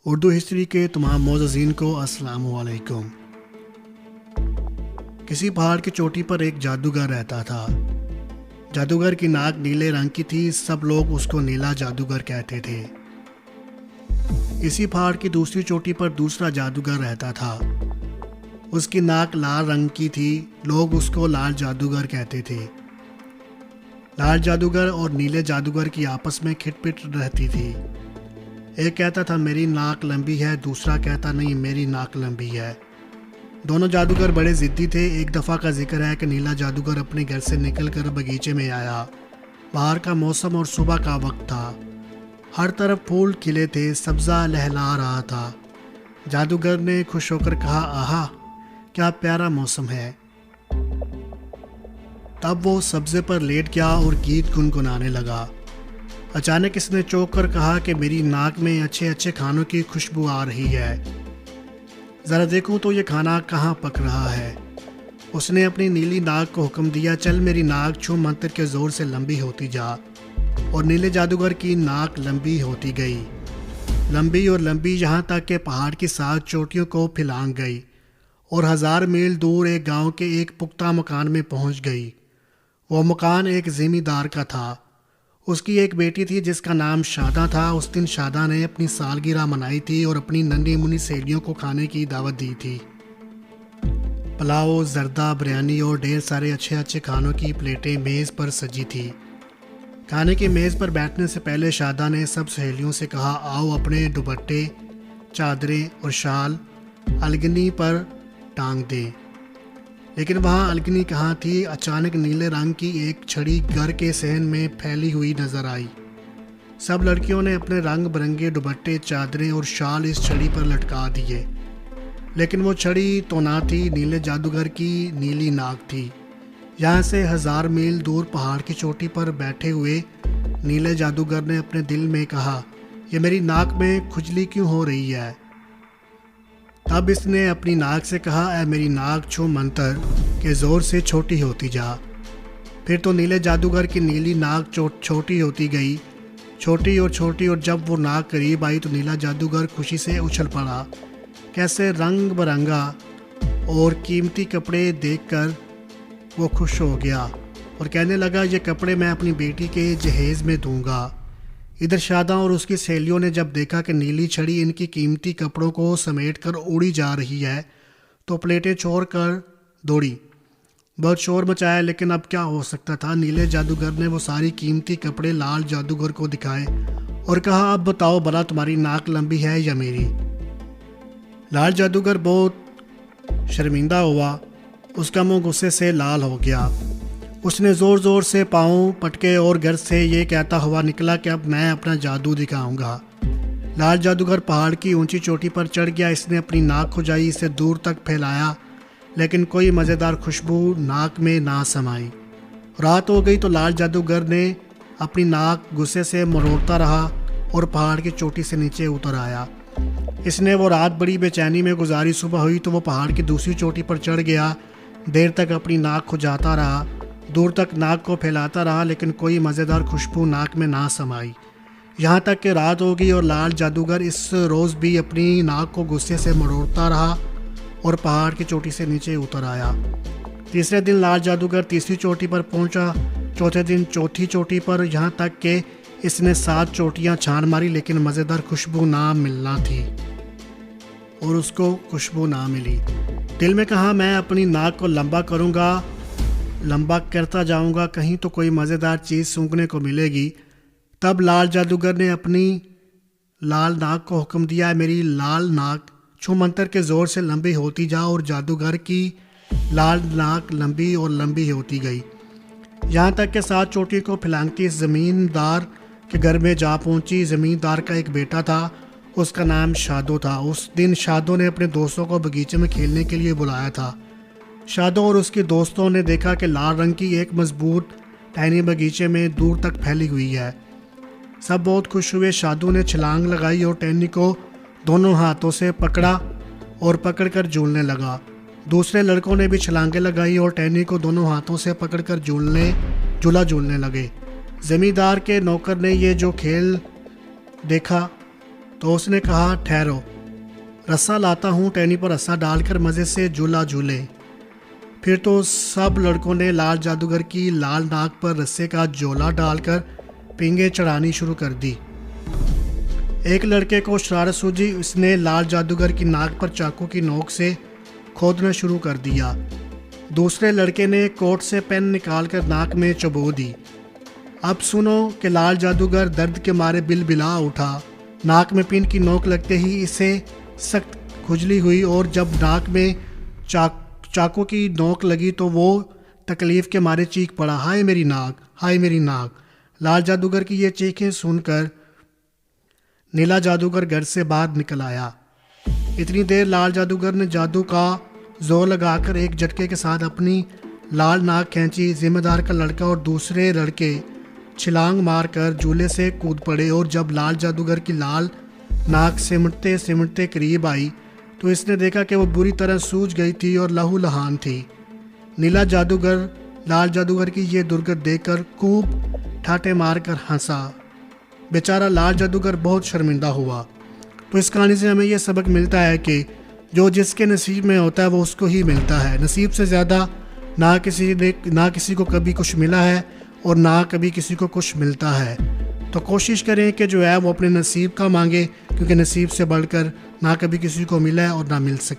Urdu history کے تمام معززین کو السلام علیکم۔ کسی پہاڑ کی چوٹی پر ایک جادوگر رہتا تھا۔ جادوگر کی ناک نیلے رنگ کی تھی، سب لوگ اس کو نیلا جادوگر کہتے تھے۔ اسی پہاڑ کی دوسری چوٹی پر دوسرا جادوگر رہتا تھا۔ اس کی ناک لال رنگ کی تھی، لوگ اس کو لال جادوگر کہتے تھے۔ لال جادوگر اور نیلے جادوگر کی آپس میں کھٹ پٹ رہتی تھی۔ ایک کہتا تھا میری ناک لمبی ہے، دوسرا کہتا نہیں میری ناک لمبی ہے۔ دونوں جادوگر بڑے ضدی تھے۔ ایک دفعہ کا ذکر ہے کہ نیلا جادوگر اپنے گھر سے نکل کر باغیچے میں آیا۔ باہر کا موسم اور صبح کا وقت تھا، ہر طرف پھول کھلے تھے، سبزہ لہلا رہا تھا۔ جادوگر نے خوش ہو کر کہا آہا کیا پیارا موسم ہے۔ تب وہ سبزے پر لیٹ گیا اور گیت گنگنانے لگا۔ اچانک اس نے چونک کر کہا کہ میری ناک میں اچھے اچھے کھانوں کی خوشبو آ رہی ہے، ذرا دیکھوں تو یہ کھانا کہاں پک رہا ہے۔ اس نے اپنی نیلی ناک کو حکم دیا چل میری ناک چھو منتر کے زور سے لمبی ہوتی جا، اور نیلے جادوگر کی ناک لمبی ہوتی گئی، لمبی اور لمبی، یہاں تک کہ پہاڑ کی 7 چوٹیوں کو پھلانگ گئی اور 1000 میل دور ایک گاؤں کے ایک پختہ مکان میں پہنچ گئی۔ وہ مکان ایک زمیندار کا تھا۔ اس کی ایک بیٹی تھی جس کا نام شاداں تھا۔ اس دن شاداں نے اپنی سالگرہ منائی تھی اور اپنی ننھی منھی سہیلیوں کو کھانے کی دعوت دی تھی۔ پلاؤ، زردہ، بریانی اور ڈھیر سارے اچھے اچھے کھانوں کی پلیٹیں میز پر سجی تھی۔ کھانے کی میز پر بیٹھنے سے پہلے شاداں نے سب سہیلیوں سے کہا آؤ اپنے دوپٹے، چادریں اور شال الگنی پر ٹانگ دیں۔ لیکن وہاں الگنی کہاں تھی؟ اچانک نیلے رنگ کی ایک چھڑی گھر کے صحن میں پھیلی ہوئی نظر آئی۔ سب لڑکیوں نے اپنے رنگ برنگے دوپٹے، چادریں اور شال اس چھڑی پر لٹکا دیے، لیکن وہ چھڑی تو نہ تھی، نیلے جادوگر کی نیلی ناک تھی۔ یہاں سے 1000 میل دور پہاڑ کی چوٹی پر بیٹھے ہوئے نیلے جادوگر نے اپنے دل میں کہا یہ میری ناک میں کھجلی کیوں ہو رہی ہے؟ تب اس نے اپنی ناک سے کہا اے میری ناک چھو منتر کے زور سے چھوٹی ہوتی جا۔ پھر تو نیلے جادوگر کی نیلی ناک چھوٹی ہوتی گئی، چھوٹی اور چھوٹی، اور جب وہ ناک قریب آئی تو نیلا جادوگر خوشی سے اچھل پڑا۔ کیسے رنگ برنگا اور قیمتی کپڑے دیکھ کر وہ خوش ہو گیا اور کہنے لگا یہ کپڑے میں اپنی بیٹی کے جہیز میں دوں گا۔ ادھر شاداں اور اس کی سہیلیوں نے جب دیکھا کہ نیلی چھڑی ان کی قیمتی کپڑوں کو سمیٹ کر اڑی جا رہی ہے تو پلیٹیں چھوڑ کر دوڑی، بہت شور مچایا، لیکن اب کیا ہو سکتا تھا؟ نیلے جادوگر نے وہ ساری قیمتی کپڑے لال جادوگر کو دکھائے اور کہا اب بتاؤ بھلا تمہاری ناک لمبی ہے یا میری؟ لال جادوگر بہت شرمندہ ہوا، اس کا منہ غصے سے لال ہو گیا۔ اس نے زور زور سے پاؤں پٹکے اور گھر سے یہ کہتا ہوا نکلا کہ اب میں اپنا جادو دکھاؤں گا۔ لال جادوگر پہاڑ کی اونچی چوٹی پر چڑھ گیا۔ اس نے اپنی ناک کھجائی، اسے دور تک پھیلایا، لیکن کوئی مزیدار خوشبو ناک میں نہ سمائی۔ رات ہو گئی تو لال جادوگر نے اپنی ناک غصے سے مروڑتا رہا اور پہاڑ کی چوٹی سے نیچے اتر آیا۔ اس نے وہ رات بڑی بے چینی میں گزاری۔ صبح ہوئی تو وہ پہاڑ کی دوسری چوٹی پر چڑھ گیا، دیر تک اپنی ناک کھجاتا رہا، دور تک ناک کو پھیلاتا رہا، لیکن کوئی مزیدار خوشبو ناک میں نہ سمائی۔ یہاں تک کہ رات ہو گئی اور لال جادوگر اس روز بھی اپنی ناک کو غصے سے مروڑتا رہا اور پہاڑ کی چوٹی سے نیچے اتر آیا۔ تیسرے دن لال جادوگر تیسری چوٹی پر پہنچا، چوتھے دن چوتھی چوٹی پر، یہاں تک کہ اس نے 7 چوٹیاں چھان ماری، لیکن مزیدار خوشبو نہ ملنا تھی اور اس کو خوشبو نہ ملی۔ دل میں کہا میں اپنی ناک کو لمبا کروں گا، لمبا کرتا جاؤں گا، کہیں تو کوئی مزیدار چیز سونگھنے کو ملے گی۔ تب لال جادوگر نے اپنی لال ناک کو حکم دیا میری لال ناک چھو منتر کے زور سے لمبی ہوتی جا، اور جادوگر کی لال ناک لمبی اور لمبی ہوتی گئی، یہاں تک کہ 7 چوٹی کو پھلانگتی اس زمیندار کے گھر میں جا پہنچی۔ زمیندار کا ایک بیٹا تھا، اس کا نام شادو تھا۔ اس دن شادو نے اپنے دوستوں کو باغیچے میں کھیلنے کے لیے بلایا تھا۔ شادو اور اس کے دوستوں نے دیکھا کہ لال رنگ کی ایک مضبوط ٹہنی باغیچے میں دور تک پھیلی ہوئی ہے۔ سب بہت خوش ہوئے۔ شادو نے چھلانگ لگائی اور ٹہنی کو دونوں ہاتھوں سے پکڑا اور پکڑ کر جھولنے لگا۔ دوسرے لڑکوں نے بھی چھلانگیں لگائی اور ٹہنی کو دونوں ہاتھوں سے پکڑ کر جھولا جھولنے لگے۔ زمیندار کے نوکر نے یہ جو کھیل دیکھا تو اس نے کہا ٹھہرو، رسا لاتا ہوں، ٹہنی پر رسا ڈال کر مزے سے جھولا جھولے۔ پھر تو سب لڑکوں نے لال جادوگر کی لال ناک پر رسے کا جولا ڈال کر پینگیں چڑھانی شروع کر دی۔ ایک لڑکے کو شرارت سوجی، اس نے لال جادوگر کی ناک پر چاقو کی نوک سے کھودنا شروع کر دیا۔ دوسرے لڑکے نے کوٹ سے پین نکال کر ناک میں چبو دی۔ اب سنو کہ لال جادوگر درد کے مارے بل بلا اٹھا۔ ناک میں پن کی نوک لگتے ہی اسے سخت کھجلی ہوئی، اور جب ناک میں چاقو کی نوک لگی تو وہ تکلیف کے مارے چیخ پڑا، ہائے میری ناک، ہائے میری ناک۔ لال جادوگر کی یہ چیخیں سن کر نیلا جادوگر گھر سے باہر نکل آیا۔ اتنی دیر لال جادوگر نے جادو کا زور لگا کر ایک جھٹکے کے ساتھ اپنی لال ناک کھینچی۔ ذمہ دار کا لڑکا اور دوسرے لڑکے چھلانگ مار کر جھولے سے کود پڑے، اور جب لال جادوگر کی لال ناک سمٹتے سمٹتے قریب آئی تو اس نے دیکھا کہ وہ بری طرح سوج گئی تھی اور لہو لہان تھی۔ نیلا جادوگر لال جادوگر کی یہ درگت دیکھ کر خوب ٹھاٹے مار کر ہنسا۔ بیچارہ لال جادوگر بہت شرمندہ ہوا۔ تو اس کہانی سے ہمیں یہ سبق ملتا ہے کہ جو جس کے نصیب میں ہوتا ہے وہ اس کو ہی ملتا ہے۔ نصیب سے زیادہ نہ کسی کو کبھی کچھ ملا ہے اور نہ کبھی کسی کو کچھ ملتا ہے۔ تو کوشش کریں کہ جو ہے وہ اپنے نصیب کا مانگے، کیونکہ نصیب سے بڑھ کر نہ کبھی کسی کو ملا ہے اور نہ مل سکتا۔